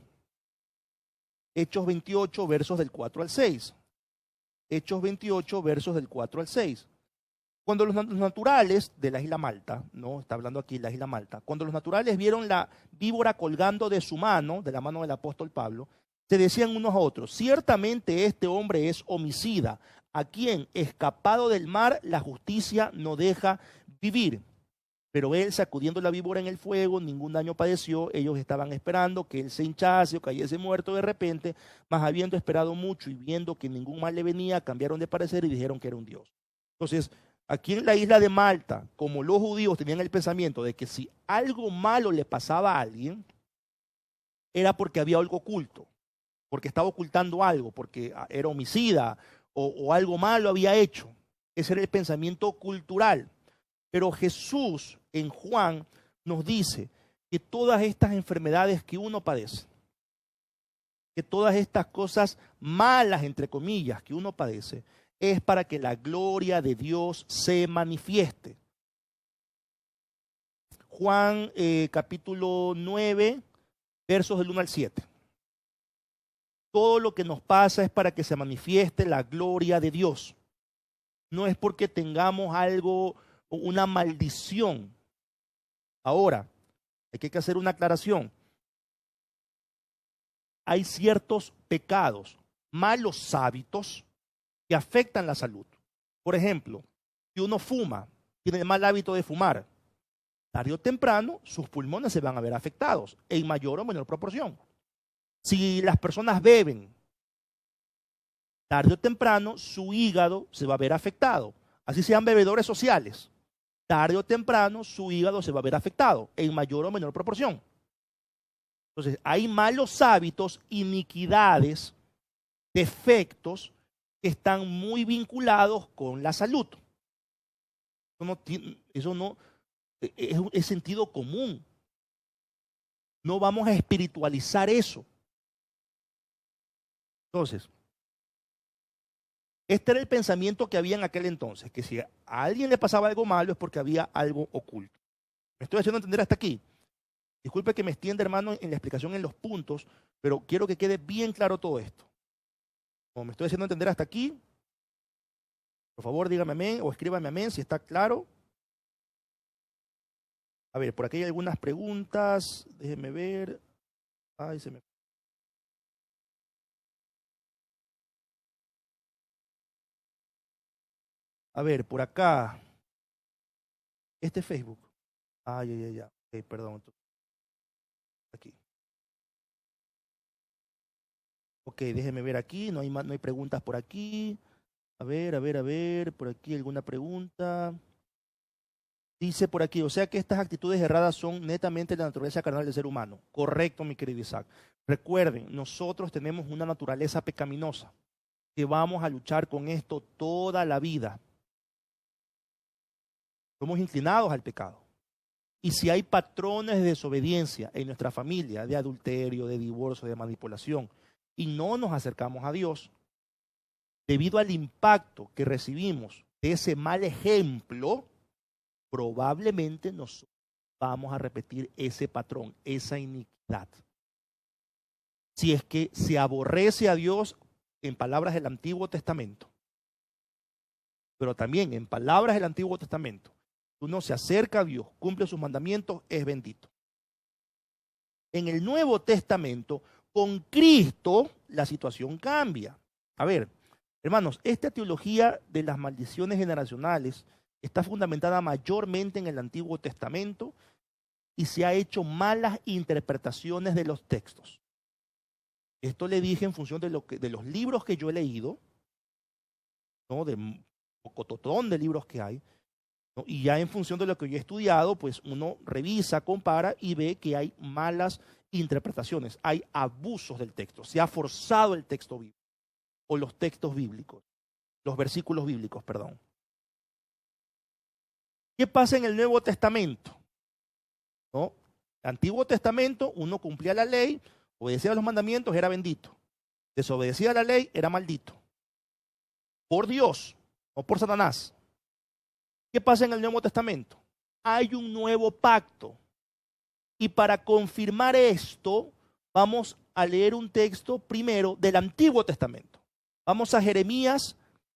[SPEAKER 1] Hechos 28, versos del 4 al 6. Hechos 28, versos del 4 al 6. Cuando los naturales de la isla Malta, no está hablando aquí de la isla Malta, cuando los naturales vieron la víbora colgando de su mano, de la mano del apóstol Pablo, se decían unos a otros: ciertamente este hombre es homicida, a quien, escapado del mar, la justicia no deja vivir. Pero él, sacudiendo la víbora en el fuego, ningún daño padeció. Ellos estaban esperando que él se hinchase o cayese muerto de repente, mas habiendo esperado mucho y viendo que ningún mal le venía, cambiaron de parecer y dijeron que era un dios. Entonces, aquí en la isla de Malta, como los judíos tenían el pensamiento de que si algo malo le pasaba a alguien, era porque había algo oculto, porque estaba ocultando algo, porque era homicida o algo malo había hecho. Ese era el pensamiento cultural. Pero Jesús en Juan nos dice que todas estas enfermedades que uno padece, que todas estas cosas malas, entre comillas, que uno padece, es para que la gloria de Dios se manifieste. Juan capítulo 9, versos del 1 al 7. Todo lo que nos pasa es para que se manifieste la gloria de Dios. No es porque tengamos algo, una maldición. Ahora, hay que hacer una aclaración. Hay ciertos pecados, malos hábitos que afectan la salud. Por ejemplo, si uno fuma, tiene el mal hábito de fumar, tarde o temprano sus pulmones se van a ver afectados en mayor o menor proporción. Si las personas beben, tarde o temprano su hígado se va a ver afectado. Así sean bebedores sociales, tarde o temprano su hígado se va a ver afectado en mayor o menor proporción. Entonces, hay malos hábitos, iniquidades, defectos que están muy vinculados con la salud. Eso no es sentido común. No vamos a espiritualizar eso. Entonces, este era el pensamiento que había en aquel entonces, que si a alguien le pasaba algo malo es porque había algo oculto. ¿Me estoy haciendo entender hasta aquí? Disculpe que me extienda, hermano, en la explicación en los puntos, pero quiero que quede bien claro todo esto. Como me estoy haciendo entender hasta aquí, por favor dígame amén o escríbame amén si está claro. A ver, por aquí hay algunas preguntas, déjenme ver. Ay, se me... A ver, por acá. Este Facebook. Ya. Okay, perdón. Aquí. Ok, déjenme ver aquí. No hay preguntas por aquí. A ver. Por aquí alguna pregunta. Dice por aquí, o sea que estas actitudes erradas son netamente de la naturaleza carnal del ser humano. Correcto, mi querido Isaac. Recuerden, nosotros tenemos una naturaleza pecaminosa que vamos a luchar con esto toda la vida. Somos inclinados al pecado. Y si hay patrones de desobediencia en nuestra familia, de adulterio, de divorcio, de manipulación, y no nos acercamos a Dios, debido al impacto que recibimos de ese mal ejemplo, probablemente nos vamos a repetir ese patrón, esa iniquidad. Si es que se aborrece a Dios en palabras del Antiguo Testamento, pero también en palabras del Antiguo Testamento, uno se acerca a Dios, cumple sus mandamientos, es bendito. En el Nuevo Testamento, con Cristo, la situación cambia. A ver, hermanos, esta teología de las maldiciones generacionales está fundamentada mayormente en el Antiguo Testamento y se ha hecho malas interpretaciones de los textos. Esto le dije en función de los libros que yo he leído, ¿no? De un pocototón de libros que hay, ¿no? Y ya en función de lo que yo he estudiado, pues uno revisa, compara y ve que hay malas interpretaciones, hay abusos del texto, se ha forzado el texto bíblico o los textos bíblicos, los versículos bíblicos, perdón. ¿Qué pasa en el Nuevo Testamento? ¿No? El Antiguo Testamento, uno cumplía la ley, obedecía a los mandamientos, era bendito. Desobedecía a la ley, era maldito. Por Dios, no por Satanás. ¿Qué pasa en el Nuevo Testamento? Hay un nuevo pacto. Y para confirmar esto, vamos a leer un texto primero del Antiguo Testamento. Vamos a Jeremías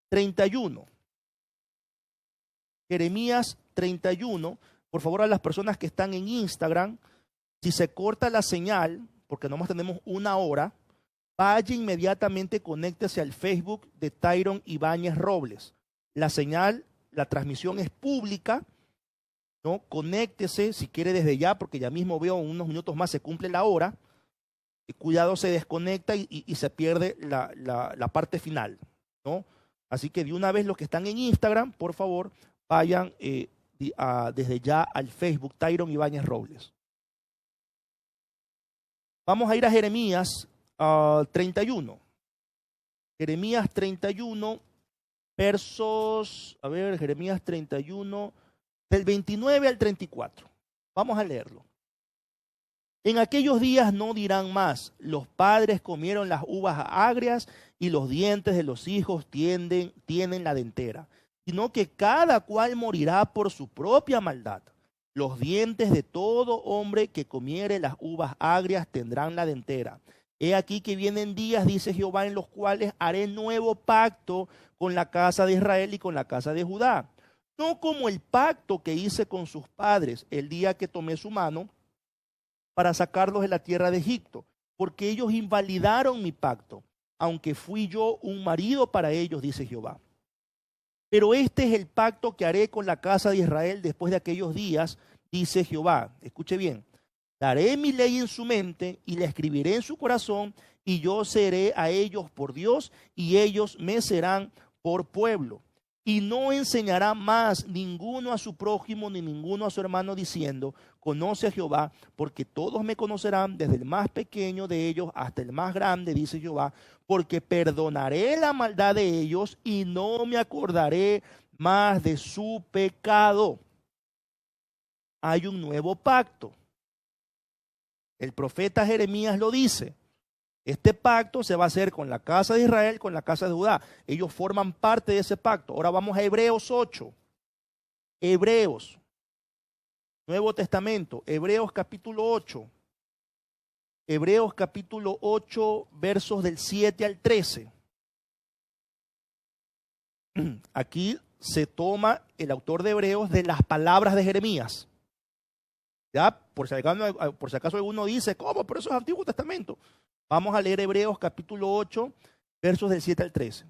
[SPEAKER 1] 31. Jeremías 31. Por favor, a las personas que están en Instagram, si se corta la señal, porque nomás tenemos una hora, vaya inmediatamente, conéctese al Facebook de Tyron Ibáñez Robles. La señal, la transmisión es pública, ¿no? Conéctese si quiere desde ya, porque ya mismo veo en unos minutos más se cumple la hora. Cuidado, se desconecta y se pierde la parte final, ¿no? Así que de una vez los que están en Instagram, por favor, vayan desde ya al Facebook Tyron Ibáñez Robles. Vamos a ir a Jeremías 31. Jeremías 31, versos, a ver, Jeremías 31, del 29 al 34. Vamos a leerlo. En aquellos días no dirán más, los padres comieron las uvas agrias y los dientes de los hijos tienen la dentera, sino que cada cual morirá por su propia maldad. Los dientes de todo hombre que comiere las uvas agrias tendrán la dentera. He aquí que vienen días, dice Jehová, en los cuales haré nuevo pacto con la casa de Israel y con la casa de Judá. No como el pacto que hice con sus padres el día que tomé su mano para sacarlos de la tierra de Egipto, porque ellos invalidaron mi pacto, aunque fui yo un marido para ellos, dice Jehová. Pero este es el pacto que haré con la casa de Israel después de aquellos días, dice Jehová. Escuche bien. Daré mi ley en su mente y la escribiré en su corazón, y yo seré a ellos por Dios y ellos me serán por pueblo. Y no enseñará más ninguno a su prójimo ni ninguno a su hermano diciendo, conoce a Jehová, porque todos me conocerán, desde el más pequeño de ellos hasta el más grande, dice Jehová, porque perdonaré la maldad de ellos y no me acordaré más de su pecado. Hay un nuevo pacto. El profeta Jeremías lo dice. Este pacto se va a hacer con la casa de Israel, con la casa de Judá. Ellos forman parte de ese pacto. Ahora vamos a Hebreos 8. Hebreos, Nuevo Testamento, Hebreos capítulo 8. Hebreos capítulo 8, versos del 7 al 13. Aquí se toma el autor de Hebreos de las palabras de Jeremías. Ya, por si acaso alguno dice, ¿cómo? Pero eso es Antiguo Testamento. Vamos a leer Hebreos capítulo 8, versos del 7 al 13.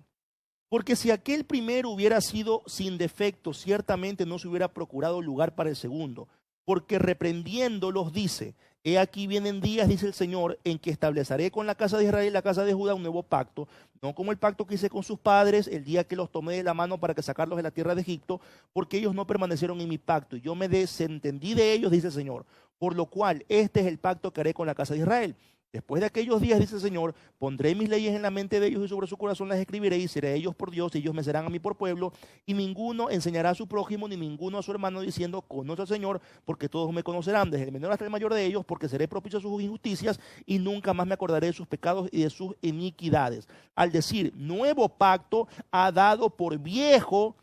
[SPEAKER 1] Porque si aquel primero hubiera sido sin defecto, ciertamente no se hubiera procurado lugar para el segundo. Porque reprendiéndolos dice, he aquí vienen días, dice el Señor, en que estableceré con la casa de Israel y la casa de Judá un nuevo pacto, no como el pacto que hice con sus padres el día que los tomé de la mano para que sacarlos de la tierra de Egipto, porque ellos no permanecieron en mi pacto, y yo me desentendí de ellos, dice el Señor. Por lo cual, este es el pacto que haré con la casa de Israel. Después de aquellos días, dice el Señor, pondré mis leyes en la mente de ellos y sobre su corazón las escribiré y seré a ellos por Dios y ellos me serán a mí por pueblo. Y ninguno enseñará a su prójimo ni ninguno a su hermano diciendo, conoce al Señor, porque todos me conocerán, desde el menor hasta el mayor de ellos, porque seré propicio a sus injusticias y nunca más me acordaré de sus pecados y de sus iniquidades. Al decir, nuevo pacto ha dado por viejo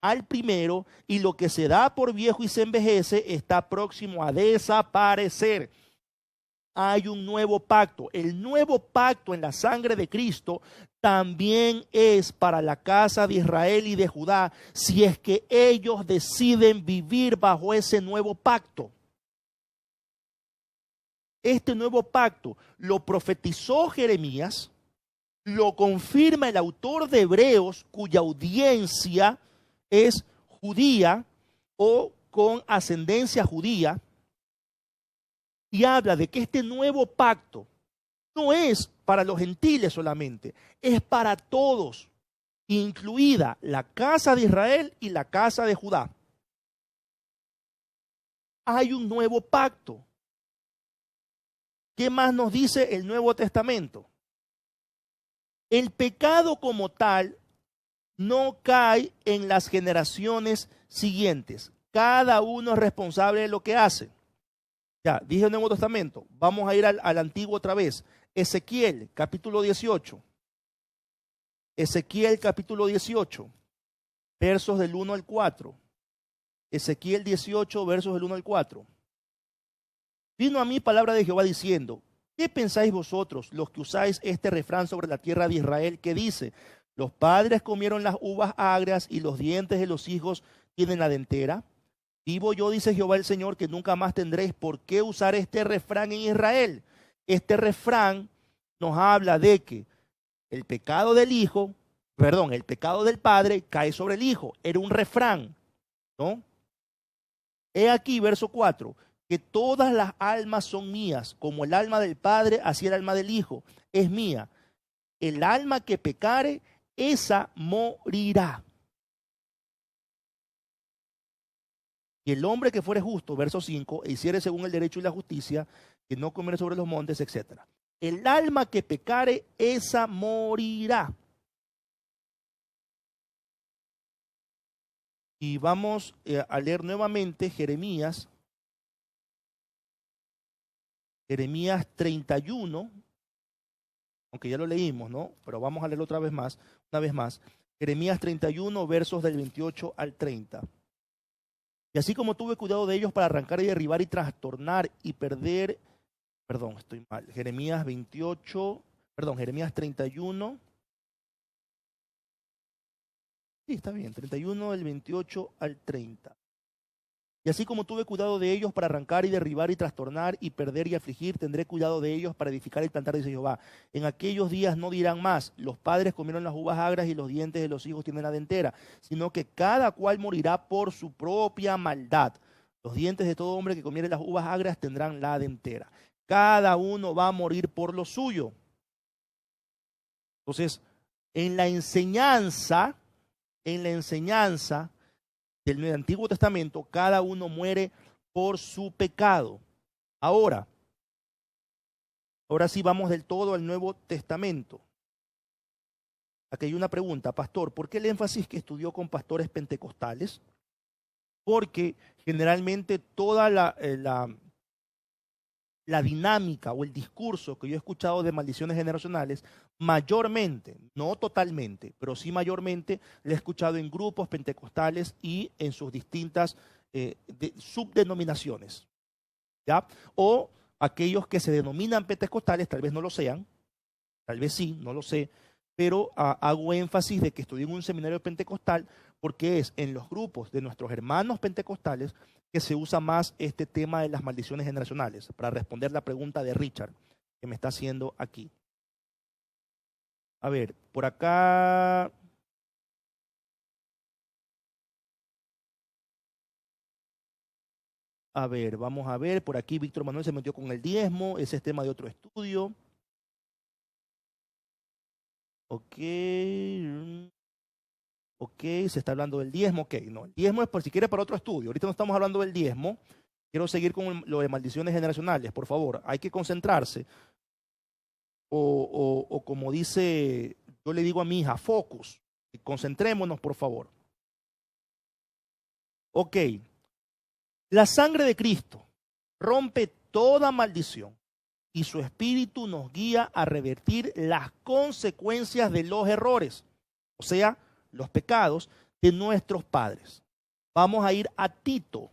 [SPEAKER 1] al primero y lo que se da por viejo y se envejece está próximo a desaparecer. Hay un nuevo pacto. El nuevo pacto en la sangre de Cristo también es para la casa de Israel y de Judá, si es que ellos deciden vivir bajo ese nuevo pacto. Este nuevo pacto lo profetizó Jeremías, lo confirma el autor de Hebreos, cuya audiencia es judía o con ascendencia judía. Y habla de que este nuevo pacto no es para los gentiles solamente, es para todos, incluida la casa de Israel y la casa de Judá. Hay un nuevo pacto. ¿Qué más nos dice el Nuevo Testamento? El pecado como tal no cae en las generaciones siguientes. Cada uno es responsable de lo que hace. Ya, dije el Nuevo Testamento. Vamos a ir al Antiguo otra vez. Ezequiel, capítulo 18. Ezequiel, capítulo 18, versos del 1 al 4. Ezequiel 18, versos del 1 al 4. Vino a mí palabra de Jehová diciendo, ¿qué pensáis vosotros, los que usáis este refrán sobre la tierra de Israel, que dice, Los padres comieron las uvas agrias y los dientes de los hijos tienen la dentera. Vivo yo, dice Jehová el Señor, que nunca más tendréis por qué usar este refrán en Israel. Este refrán nos habla de que el pecado del hijo, perdón, el pecado del padre cae sobre el hijo. Era un refrán, ¿no? He aquí, verso 4, que todas las almas son mías, como el alma del padre, así el alma del hijo es mía. El alma que pecare, esa morirá. Y el hombre que fuere justo, verso 5, e hiciere según el derecho y la justicia, que no comiere sobre los montes, etc. El alma que pecare, esa morirá. Y vamos a leer nuevamente Jeremías 31, aunque ya lo leímos, ¿no? Pero vamos a leerlo una vez más. Jeremías 31, versos del 28 al 30. Y así como tuve cuidado de ellos para arrancar y derribar y trastornar y perder, perdón, estoy mal, Jeremías 31. Sí, está bien, 31 del 28 al 30. Y así como tuve cuidado de ellos para arrancar y derribar y trastornar y perder y afligir, tendré cuidado de ellos para edificar y plantar, dice Jehová. En aquellos días no dirán más, los padres comieron las uvas agras y los dientes de los hijos tienen la dentera, sino que cada cual morirá por su propia maldad. Los dientes de todo hombre que comiere las uvas agras tendrán la dentera. Cada uno va a morir por lo suyo. Entonces, en la enseñanza del Antiguo Testamento, cada uno muere por su pecado. Ahora sí vamos del todo al Nuevo Testamento. Aquí hay una pregunta, pastor, ¿por qué el énfasis que estudió con pastores pentecostales? Porque generalmente toda la dinámica o el discurso que yo he escuchado de maldiciones generacionales, mayormente, no totalmente, pero sí mayormente, lo he escuchado en grupos pentecostales y en sus distintas subdenominaciones, ¿ya? O aquellos que se denominan pentecostales, tal vez no lo sean, tal vez sí, no lo sé, pero hago énfasis de que estudié en un seminario pentecostal porque es en los grupos de nuestros hermanos pentecostales que se usa más este tema de las maldiciones generacionales, para responder la pregunta de Richard que me está haciendo aquí. A ver, por acá. A ver, vamos a ver, por aquí Víctor Manuel se metió con el diezmo, ese es tema de otro estudio. Ok, se está hablando del diezmo, ok, no, el diezmo es por si quiere para otro estudio, ahorita no estamos hablando del diezmo, quiero seguir con lo de maldiciones generacionales, por favor, hay que concentrarse, o como dice, yo le digo a mi hija, focus, concentrémonos por favor. Ok, la sangre de Cristo rompe toda maldición y su espíritu nos guía a revertir las consecuencias de los errores, o sea, los pecados de nuestros padres. Vamos a ir a Tito.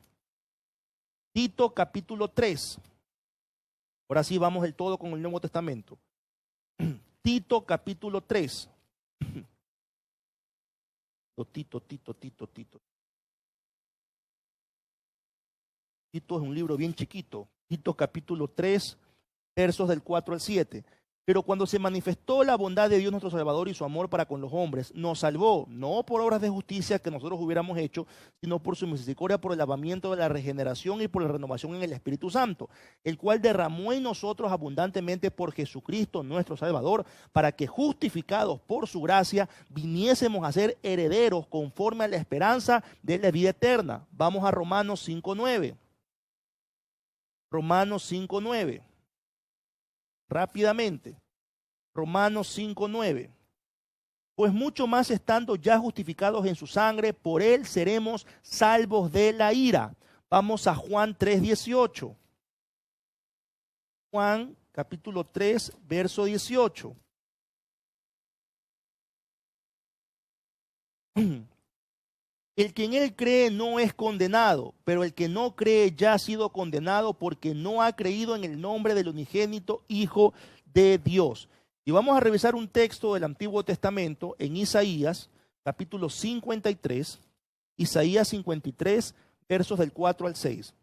[SPEAKER 1] Tito capítulo 3. Ahora sí vamos del todo con el Nuevo Testamento. Tito capítulo 3. Tito. Tito es un libro bien chiquito. Tito capítulo 3, versos del 4 al 7. Pero cuando se manifestó la bondad de Dios nuestro Salvador y su amor para con los hombres, nos salvó, no por obras de justicia que nosotros hubiéramos hecho, sino por su misericordia, por el lavamiento de la regeneración y por la renovación en el Espíritu Santo, el cual derramó en nosotros abundantemente por Jesucristo nuestro Salvador, para que justificados por su gracia viniésemos a ser herederos conforme a la esperanza de la vida eterna. Vamos a Romanos 5:9. Romanos 5:9. Rápidamente, Romanos 5:9. Pues mucho más estando ya justificados en su sangre, por él seremos salvos de la ira. Vamos a Juan 3:18. Juan capítulo 3, verso 18. El que en él cree no es condenado, pero el que no cree ya ha sido condenado porque no ha creído en el nombre del unigénito Hijo de Dios. Y vamos a revisar un texto del Antiguo Testamento en Isaías, capítulo 53, Isaías 53, versos del 4 al 6.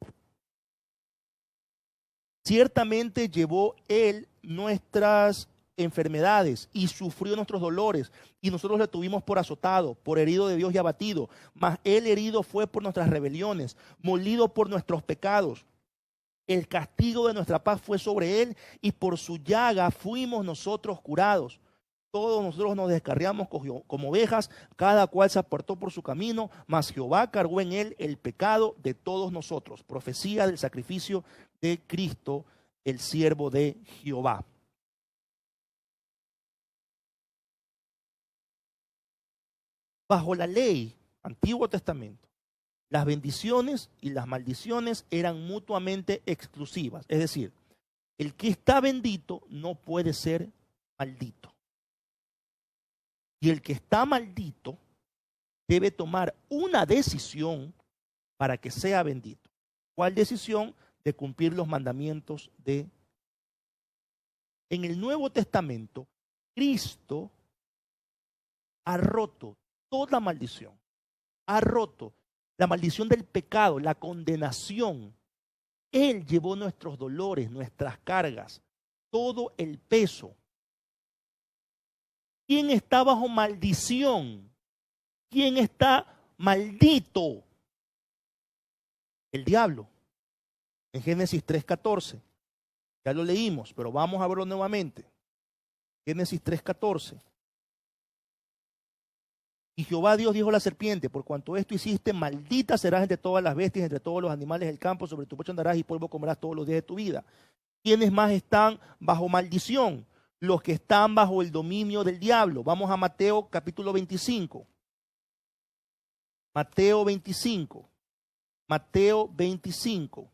[SPEAKER 1] Ciertamente llevó él nuestras enfermedades y sufrió nuestros dolores, y nosotros le tuvimos por azotado, por herido de Dios y abatido. Mas él herido fue por nuestras rebeliones, molido por nuestros pecados. El castigo de nuestra paz fue sobre él, y por su llaga fuimos nosotros curados. Todos nosotros nos descarriamos como ovejas, cada cual se apartó por su camino, mas Jehová cargó en él el pecado de todos nosotros. Profecía del sacrificio de Cristo, el siervo de Jehová. Bajo la ley, Antiguo Testamento, las bendiciones y las maldiciones eran mutuamente exclusivas. Es decir, el que está bendito no puede ser maldito. Y el que está maldito debe tomar una decisión para que sea bendito. ¿Cuál decisión? De cumplir los mandamientos de... En el Nuevo Testamento, Cristo ha roto toda maldición. Ha roto la maldición del pecado, la condenación. Él llevó nuestros dolores, nuestras cargas, todo el peso. ¿Quién está bajo maldición? ¿Quién está maldito? El diablo. En Génesis 3:14. Ya lo leímos, pero vamos a verlo nuevamente. Génesis 3:14. Y Jehová Dios dijo a la serpiente: por cuanto esto hiciste, maldita serás entre todas las bestias, entre todos los animales del campo, sobre tu pecho andarás y polvo comerás todos los días de tu vida. ¿Quiénes más están bajo maldición? Los que están bajo el dominio del diablo. Vamos a Mateo capítulo 25. Mateo 25. Mateo 25.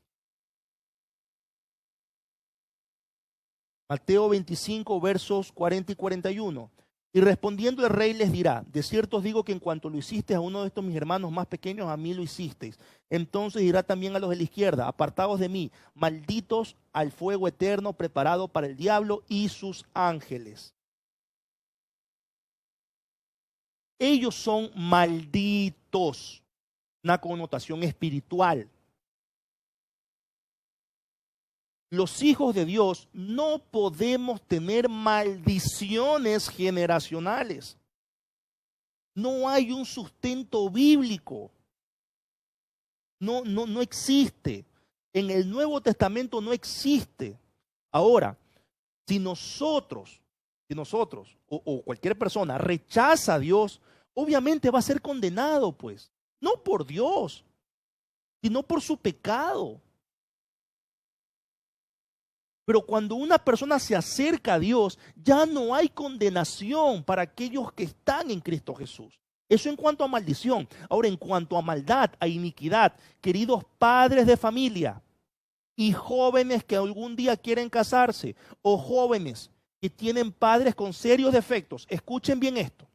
[SPEAKER 1] Mateo 25, versos 40 y 41. Y respondiendo el rey les dirá: de cierto os digo que en cuanto lo hiciste a uno de estos mis hermanos más pequeños, a mí lo hicisteis. Entonces dirá también a los de la izquierda: apartaos de mí, malditos, al fuego eterno preparado para el diablo y sus ángeles. Ellos son malditos, una connotación espiritual. Los hijos de Dios no podemos tener maldiciones generacionales. No hay un sustento bíblico. No existe. En el Nuevo Testamento no existe. Ahora, si nosotros o cualquier persona rechaza a Dios, obviamente va a ser condenado, pues. No por Dios, sino por su pecado. Pero cuando una persona se acerca a Dios, ya no hay condenación para aquellos que están en Cristo Jesús. Eso en cuanto a maldición. Ahora, en cuanto a maldad, a iniquidad, queridos padres de familia y jóvenes que algún día quieren casarse, o jóvenes que tienen padres con serios defectos, escuchen bien esto.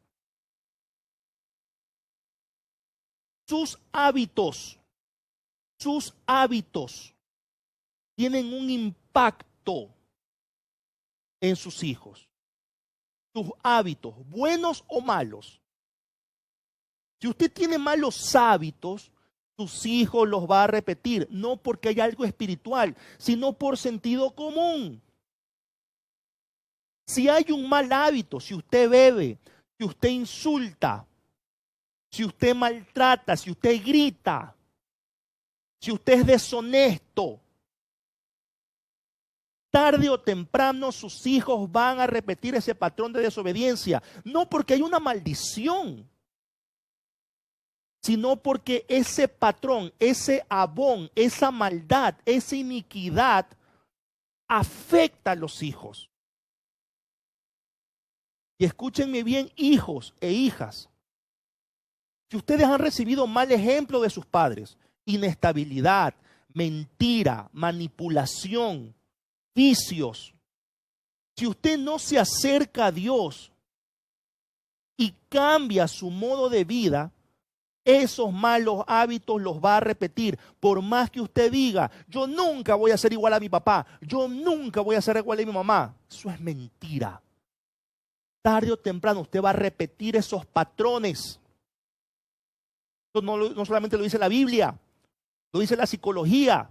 [SPEAKER 1] Sus hábitos tienen un impacto en sus hijos. Sus hábitos, buenos o malos. Si usted tiene malos hábitos, sus hijos los va a repetir, no porque haya algo espiritual, sino por sentido común. Si hay un mal hábito, si usted bebe, si usted insulta, si usted maltrata, si usted grita, si usted es deshonesto, tarde o temprano sus hijos van a repetir ese patrón de desobediencia, no porque hay una maldición, sino porque ese patrón, ese abón, esa maldad, esa iniquidad afecta a los hijos. Y escúchenme bien, hijos e hijas, si ustedes han recibido mal ejemplo de sus padres, inestabilidad, mentira, manipulación, vicios, si usted no se acerca a Dios y cambia su modo de vida, esos malos hábitos los va a repetir. Por más que usted diga: yo nunca voy a ser igual a mi papá, yo nunca voy a ser igual a mi mamá, eso es mentira. tarde o temprano usted va a repetir esos patrones. Esto no solamente lo dice la Biblia, lo dice la psicología.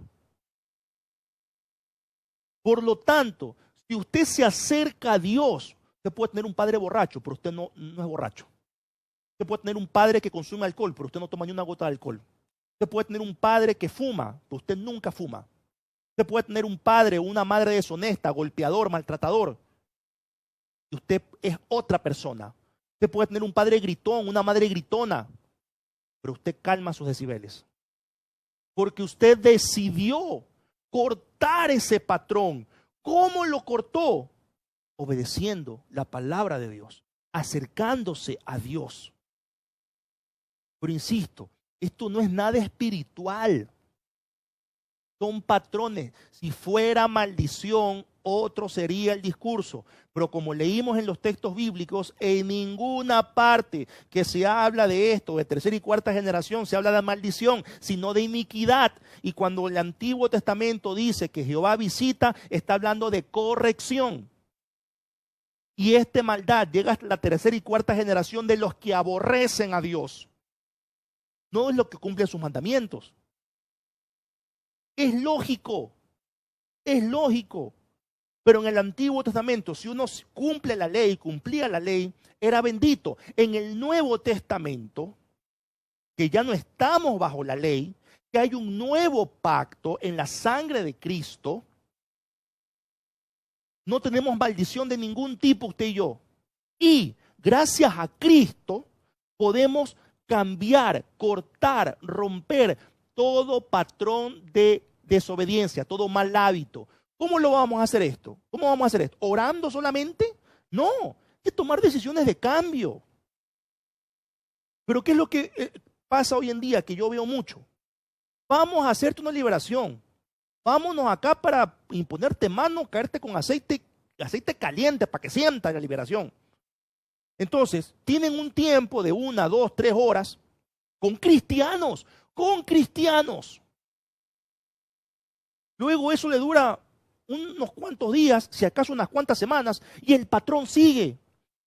[SPEAKER 1] Por lo tanto, si usted se acerca a Dios, usted puede tener un padre borracho, pero usted no es borracho. Usted puede tener un padre que consume alcohol, pero usted no toma ni una gota de alcohol. Usted puede tener un padre que fuma, pero usted nunca fuma. Usted puede tener un padre o una madre deshonesta, golpeador, maltratador, y usted es otra persona. Usted puede tener un padre gritón, una madre gritona, pero usted calma sus decibeles. Porque usted decidió cortar ese patrón. ¿Cómo lo cortó? Obedeciendo la palabra de Dios, acercándose a Dios. Pero insisto, esto no es nada espiritual. Son patrones. Si fuera maldición, otro sería el discurso. Pero como leímos en los textos bíblicos, en ninguna parte que se habla de esto, de tercera y cuarta generación, se habla de maldición, sino de iniquidad. Y cuando el Antiguo Testamento dice que Jehová visita, está hablando de corrección. Y esta maldad llega hasta la tercera y cuarta generación de los que aborrecen a Dios. No es lo que cumplen sus mandamientos. Es lógico, es lógico. Pero en el Antiguo Testamento, si uno cumple la ley, cumplía la ley, era bendito. En el Nuevo Testamento, que ya no estamos bajo la ley, que hay un nuevo pacto en la sangre de Cristo, no tenemos maldición de ningún tipo usted y yo. Y gracias a Cristo podemos cambiar, cortar, romper todo patrón de desobediencia, todo mal hábito. ¿Cómo lo vamos a hacer esto? ¿Cómo vamos a hacer esto? ¿Orando solamente? No, hay que tomar decisiones de cambio. Pero ¿qué es lo que pasa hoy en día que yo veo mucho? Vamos a hacerte una liberación. Vámonos acá para imponerte mano, caerte con aceite caliente para que sienta la liberación. Entonces, tienen un tiempo de 1, 2, 3 horas con cristianos. Luego eso le dura unos cuantos días, si acaso unas cuantas semanas, y el patrón sigue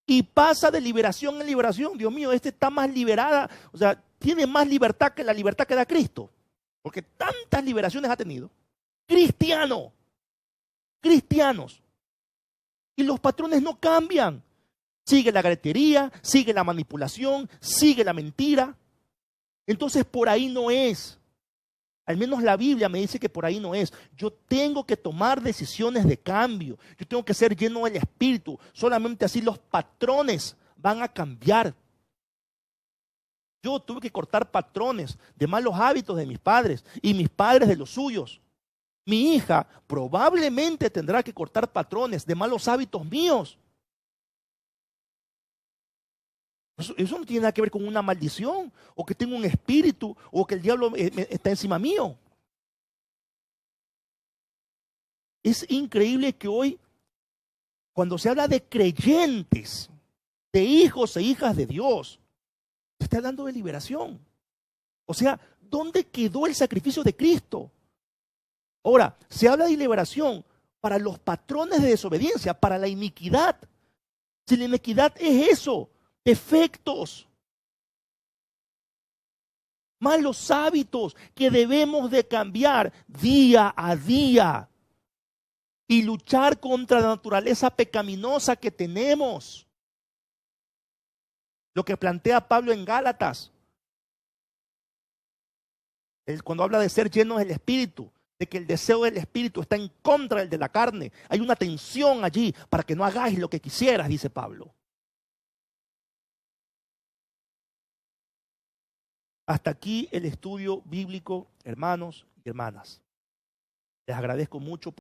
[SPEAKER 1] y pasa de liberación en liberación. Dios mío, este está más liberada, o sea, tiene más libertad que la libertad que da Cristo, porque tantas liberaciones ha tenido. Cristianos. Y los patrones no cambian. Sigue la garetería, sigue la manipulación, sigue la mentira. Entonces por ahí no es. Al menos la Biblia me dice que por ahí no es. Yo tengo que tomar decisiones de cambio. Yo tengo que ser lleno del Espíritu. Solamente así los patrones van a cambiar. Yo tuve que cortar patrones de malos hábitos de mis padres y mis padres de los suyos. Mi hija probablemente tendrá que cortar patrones de malos hábitos míos. Eso no tiene nada que ver con una maldición, o que tengo un espíritu, o que el diablo está encima mío. Es increíble que hoy, cuando se habla de creyentes, de hijos e hijas de Dios, se está hablando de liberación. O sea, ¿dónde quedó el sacrificio de Cristo? Ahora, se habla de liberación para los patrones de desobediencia, para la iniquidad. Si la iniquidad es eso, defectos, malos hábitos que debemos de cambiar día a día y luchar contra la naturaleza pecaminosa que tenemos. Lo que plantea Pablo en Gálatas, cuando habla de ser llenos del Espíritu, de que el deseo del Espíritu está en contra del de la carne. Hay una tensión allí para que no hagáis lo que quisieras, dice Pablo. Hasta aquí el estudio bíblico, hermanos y hermanas. Les agradezco mucho.